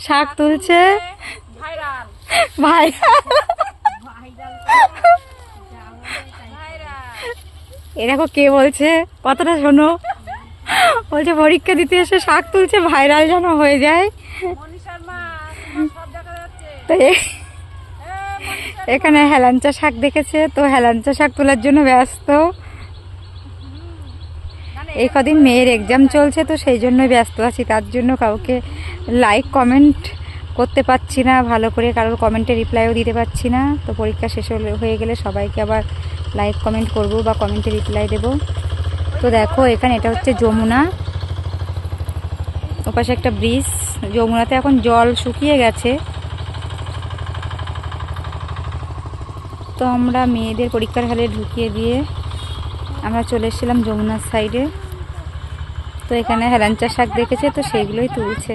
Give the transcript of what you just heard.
শাক তুলছে ভাই। এ দেখো কে বলছে, কথাটা শোনো। বলছে পরীক্ষা দিতে এসে শাক তুলছে, ভাইরাল যেন হয়ে যায়। তো এখানে হেলাঞ্চা শাক দেখেছে, তো হেলাঞ্চা শাক তোলার জন্য ব্যস্ত। এই কদিন মেয়ের এক্সাম চলছে, তো সেই জন্যই ব্যস্ত আছি। তার জন্য কাউকে লাইক কমেন্ট করতে পারছি না ভালো করে, কারোর কমেন্টে রিপ্লাইও দিতে পারছি না। তো পরীক্ষা শেষ হয়ে গেলে সবাইকে আবার লাইক কমেন্ট করব বা কমেন্টে রিপ্লাই দেব। তো দেখো এখানে এটা হচ্ছে যমুনা, ওপাশে একটা ব্রিজ। যমুনাতে এখন জল শুকিয়ে গেছে। তো আমরা মেয়েদের পরীক্ষার হলে ঢুকিয়ে দিয়ে আমরা চলে এসেছিলাম যমুনার সাইডে। তো এখানে হেলাঞ্চা শাক দেখেছে, তো সেইগুলোই তুলছে।